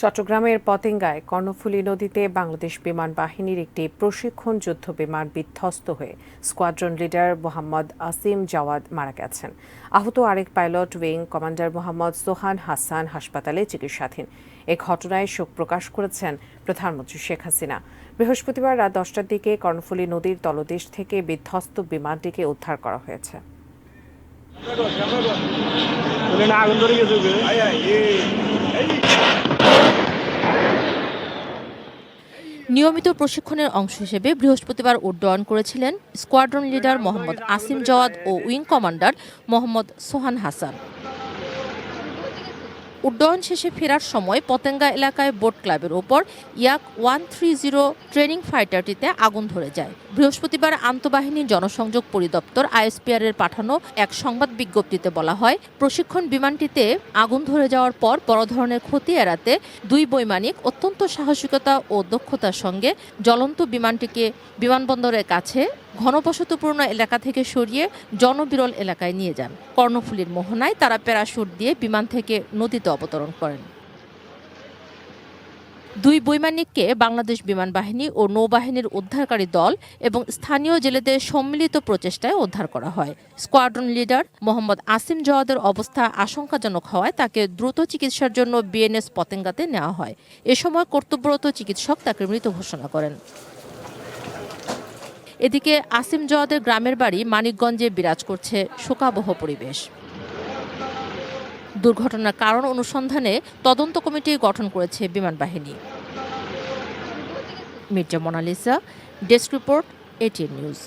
চট্টগ্রামের পতেঙ্গায় কর্ণফুলী নদীতে বাংলাদেশ বিমান বাহিনীর একটি প্রশিক্ষণ যুদ্ধ বিমান বিধ্বস্ত হয়ে স্কোয়াড্রন লিডার মোহাম্মদ আসিম জাওয়াদ মারা গেছেন। আহত আরেক pilot wing commander Mohammad Sohan Hasan হাসপাতালে চিকিৎসাধীন। এ ঘটনায় শোক প্রকাশ করেছেন প্রধানমন্ত্রী শেখ হাসিনা। বৃহস্পতিবার রাত 10টার দিকে কর্ণফুলী নদীর তলদেশ থেকে বিধ্বস্ত বিমানটিকে উদ্ধার করা হয়েছে। নিয়মিত প্রশিক্ষণের অংশ হিসেবে বৃহস্পতিবার উড্ডয়ন করেছিলেন স্কোয়াড্রন লিডার মোহাম্মদ আসিম জাওয়াদ ও উইং কমান্ডার মোহাম্মদ সোহান হাসান। উড্ডয়ন শেষে ফেরার সময় পতেঙ্গা এলাকায় বোট ক্লাবের ওপর ইয়াক 130 ট্রেনিং ফাইটারটিতে আগুন ধরে যায়। বৃহস্পতিবার আন্তঃবাহিনী জনসংযোগ পরিদপ্তর আইএসপিআর এর পাঠানো এক সংবাদ বিজ্ঞপ্তিতে বলা হয়, প্রশিক্ষণ বিমানটিতে আগুন ধরে যাওয়ার পর বড় ধরনের ক্ষতি এড়াতে দুই বৈমানিক অত্যন্ত সাহসিকতা ও দক্ষতার সঙ্গে জ্বলন্ত বিমানটিকে বিমানবন্দরের কাছে ঘনবসতিপূর্ণ এলাকা থেকে সরিয়ে জনবিরল এলাকায় নিয়ে যান। কর্ণফুলীর মোহনায় তারা প্যারাশুট দিয়ে বিমান থেকে নদীতে অবতরণ করেন। দুই বৈমানিককে বাংলাদেশ বিমান বাহিনী ও নৌবাহিনীর উদ্ধারকারী দল এবং স্থানীয় জেলেদের সম্মিলিত প্রচেষ্টায় উদ্ধার করা হয়। স্কোয়াড্রন লিডার মোহাম্মদ আসিম জাওয়াদের অবস্থা আশঙ্কাজনক হওয়ায় তাকে দ্রুত চিকিৎসার জন্য বিএনএস পতেঙ্গাতে নেওয়া হয়। এ সময় কর্তব্যরত চিকিৎসক তাকে মৃত ঘোষণা করেন। এদিকে আসিম জাওয়াদের গ্রামের বাড়ি মানিকগঞ্জে বিরাজ করছে শোকাবহ পরিবেশ। দুর্ঘটনার কারণ অনুসন্ধানে তদন্ত কমিটি গঠন করেছে বিমান বাহিনী। Mirza Monalisa, desk report, ATN news.